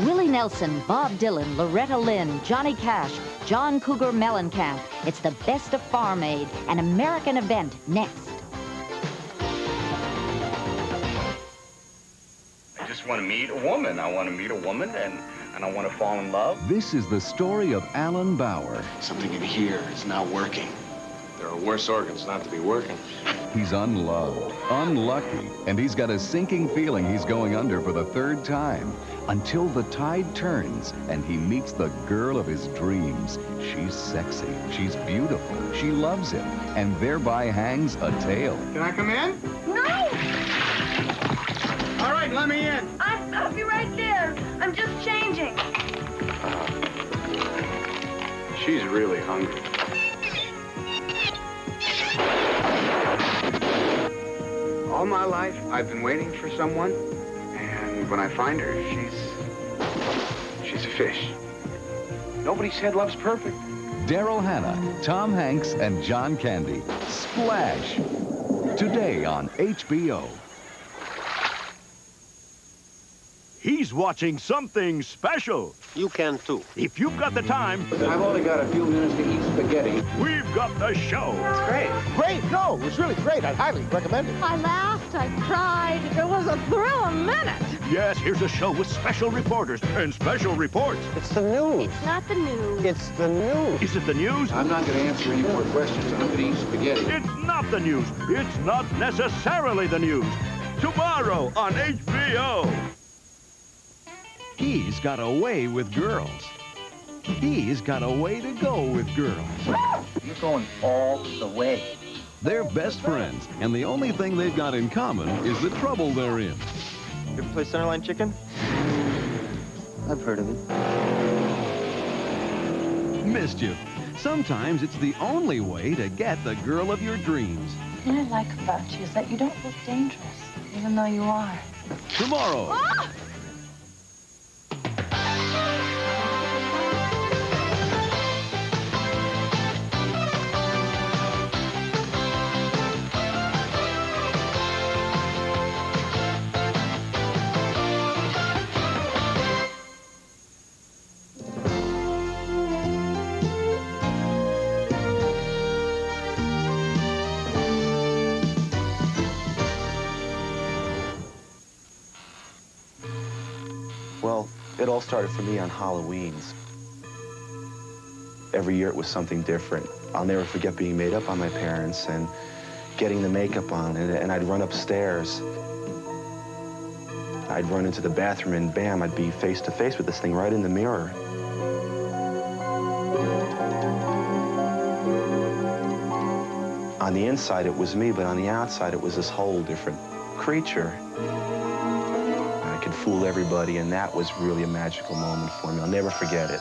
Willie Nelson, Bob Dylan, Loretta Lynn, Johnny Cash, John Cougar Mellencamp. It's the best of Farm Aid, an American event, next. I just want to meet a woman. I want to meet a woman and I want to fall in love. This is the story of Alan Bauer. Something in here is not working. There are worse organs not to be working. He's unloved, unlucky, and he's got a sinking feeling he's going under for the third time. Until the tide turns and he meets the girl of his dreams. She's sexy, she's beautiful, she loves him, and thereby hangs a tale. Can I come in? No! All right, let me in. I'll be right there. I'm just changing. She's really hungry. All my life, I've been waiting for someone, and when I find her, she's a fish. Nobody said love's perfect. Daryl Hannah, Tom Hanks, and John Candy. Splash! Today on HBO. He's watching something special. You can too. If you've got the time, I've only got a few minutes to eat spaghetti. we've got the show. It's great. Great! No, it was really great. I highly recommend it. I laughed, I cried. It was a thrill a minute. Yes, here's a show with special reporters and special reports. It's the news. It's not the news. It's the news. Is it the news? I'm not going to answer any more questions. I'm going to eat spaghetti. It's not the news. It's not necessarily the news. Tomorrow on HBO. He's got a way with girls. He's got a way to go with girls. You're going all the way. They're best friends, and the only thing they've got in common is the trouble they're in. You ever play centerline chicken? I've heard of it. Mischief. Sometimes it's the only way to get the girl of your dreams. What I like about you is that you don't look dangerous, even though you are. Tomorrow. Ah! Well, it all started for me on Halloween's. Every year it was something different. I'll never forget being made up by my parents and getting the makeup on, and I'd run upstairs. I'd run into the bathroom and bam, I'd be face to face with this thing right in the mirror. On the inside it was me, but on the outside it was this whole different creature. I could fool everybody, and that was really a magical moment for me. I'll never forget it.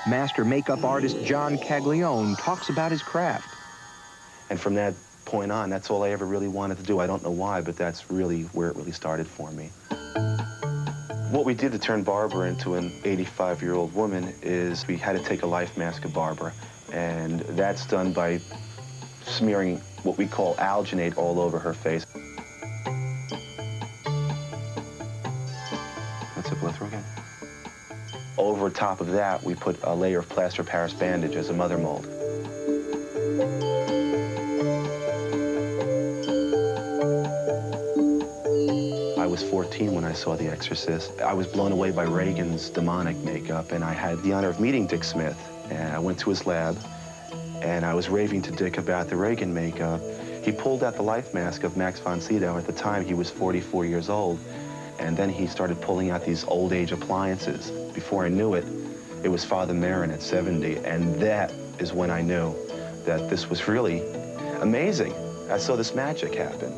Master makeup artist John Caglione talks about his craft. And from that point on, that's all I ever really wanted to do. I don't know why, but that's really where it really started for me. What we did to turn Barbara into an 85-year-old woman is we had to take a life mask of Barbara, and that's done by smearing what we call alginate all over her face. What's up, let's again? Over top of that, we put a layer of plaster Paris bandage as a mother mold. I was 14 when I saw The Exorcist. I was blown away by Reagan's demonic makeup, and I had the honor of meeting Dick Smith. And I went to his lab, and I was raving to Dick about the Reagan makeup. He pulled out the life mask of Max von Sydow. At the time, he was 44 years old. And then he started pulling out these old age appliances. Before I knew it, it was Father Marin at 70. And that is when I knew that this was really amazing. I saw this magic happen.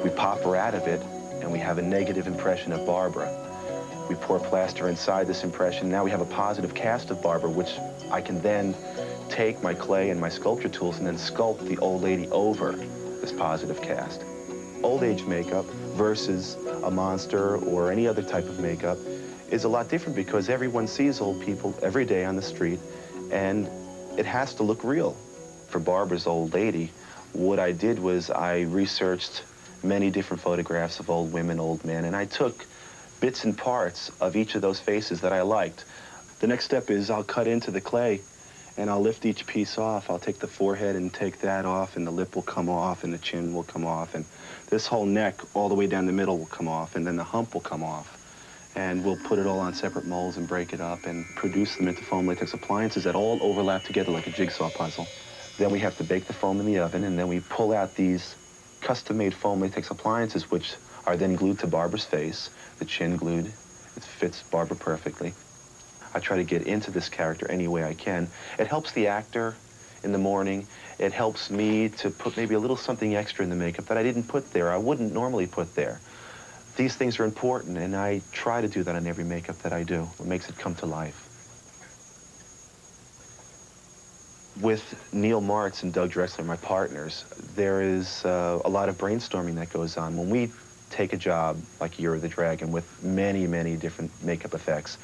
We pop her out of it, and we have a negative impression of Barbara. We pour plaster inside this impression. Now we have a positive cast of Barbara, which I can then take my clay and my sculpture tools and then sculpt the old lady over this positive cast. Old age makeup versus a monster or any other type of makeup is a lot different because everyone sees old people every day on the street, and it has to look real. For Barbara's old lady, what I did was I researched many different photographs of old women, old men, and I took bits and parts of each of those faces that I liked. The next step is I'll cut into the clay and I'll lift each piece off. I'll take the forehead and take that off, and the lip will come off, and the chin will come off, and this whole neck all the way down the middle will come off, and then the hump will come off. And we'll put it all on separate molds and break it up and produce them into foam latex appliances that all overlap together like a jigsaw puzzle. Then we have to bake the foam in the oven, and then we pull out these custom-made foam latex appliances, which are then glued to Barbara's face, the chin glued. It fits Barbara perfectly. I try to get into this character any way I can. It helps the actor in the morning. It helps me to put maybe a little something extra in the makeup that I didn't put there, I wouldn't normally put there. These things are important, and I try to do that on every makeup that I do. It makes it come to life. With Neil Martz and Doug Drexler, my partners, there is a lot of brainstorming that goes on. When we take a job like Year of the Dragon with many, many different makeup effects,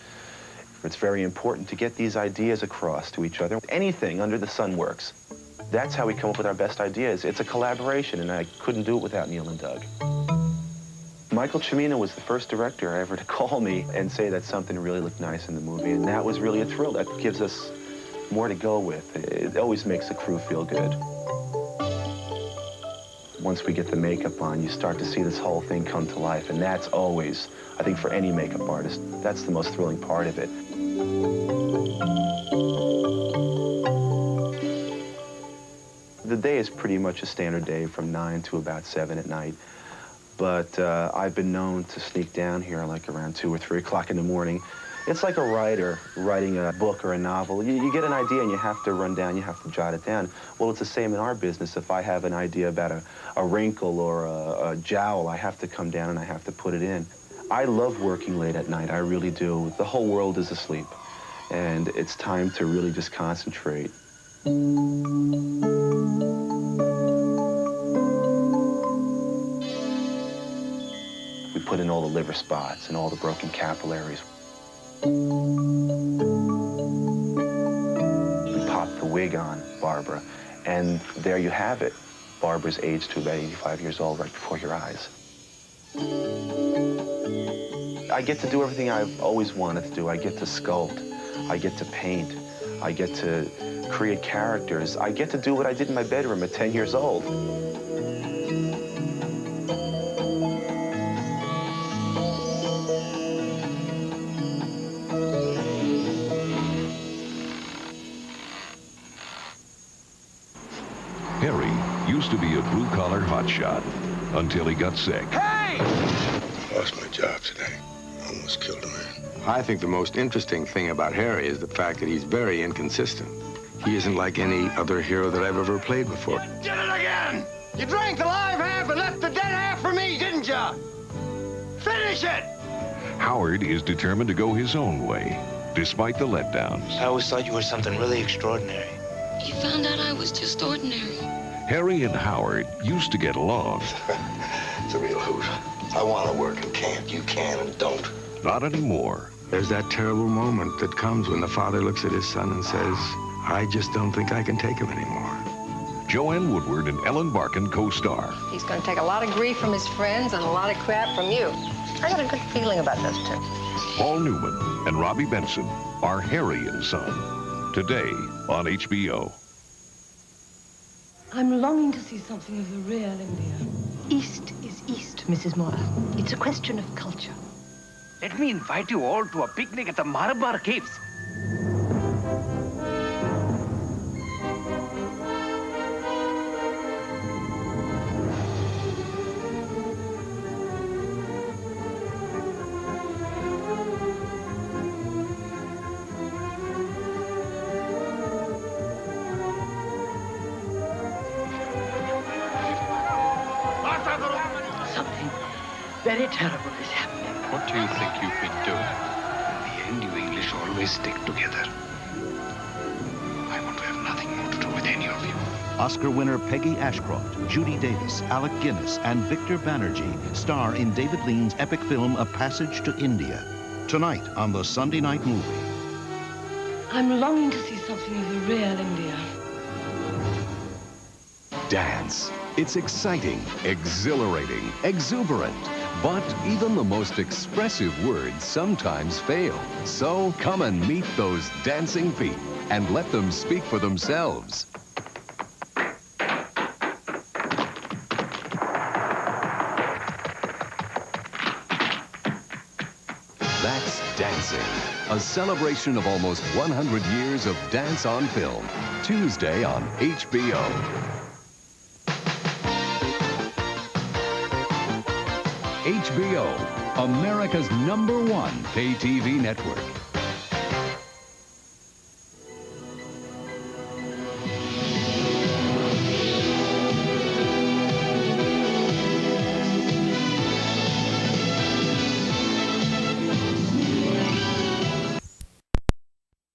it's very important to get these ideas across to each other. Anything under the sun works. That's how we come up with our best ideas. It's a collaboration, and I couldn't do it without Neil and Doug. Michael Cimino was the first director ever to call me and say that something really looked nice in the movie, and that was really a thrill. That gives us more to go with. It always makes the crew feel good. Once we get the makeup on, you start to see this whole thing come to life, and that's always, I think for any makeup artist, that's the most thrilling part of it. The day is pretty much a standard day from 9 to about 7 at night. But I've been known to sneak down here like around 2 or 3 o'clock in the morning. It's like a writer writing a book or a novel. You get an idea and you have to run down, you have to jot it down. Well, it's the same in our business. If I have an idea about a wrinkle or a jowl, I have to come down and I have to put it in. I love working late at night, I really do. The whole world is asleep, and it's time to really just concentrate. We put in all the liver spots and all the broken capillaries. We pop the wig on Barbara, and there you have it. Barbara's aged to about 85 years old right before your eyes. I get to do everything I've always wanted to do. I get to sculpt. I get to paint. I get to create characters. I get to do what I did in my bedroom at 10 years old. Harry used to be a blue-collar hotshot until he got sick. Hey! Lost my job today. Almost killed a man. I think the most interesting thing about Harry is the fact that he's very inconsistent. He isn't like any other hero that I've ever played before. You did it again! You drank the live half and left the dead half for me, didn't you? Finish it! Howard is determined to go his own way, despite the letdowns. I always thought you were something really extraordinary. You found out I was just ordinary. Harry and Howard used to get along. It's a real hoot. I want to work and can't. You can and don't. Not anymore. There's that terrible moment that comes when the father looks at his son and says, I just don't think I can take him anymore. Joanne Woodward and Ellen Barkin co-star. He's going to take a lot of grief from his friends and a lot of crap from you. I got a good feeling about those two. Paul Newman and Robbie Benson are Harry and Son. Today on HBO. I'm longing to see something of the real India. East is East, Mrs. Moore. It's a question of culture. Let me invite you all to a picnic at the Malabar Caves. Something very terrible is happening. What do you think you've been doing? In the end, you English always stick together. I want to have nothing more to do with any of you. Oscar winner Peggy Ashcroft, Judy Davis, Alec Guinness, and Victor Banerjee star in David Lean's epic film A Passage to India. Tonight on the Sunday Night Movie. I'm longing to see something of the real India. Dance. It's exciting, exhilarating, exuberant. But even the most expressive words sometimes fail. So come and meet those dancing feet and let them speak for themselves. That's Dancing, a celebration of almost 100 years of dance on film. Tuesday on HBO. HBO, America's #1 pay TV network.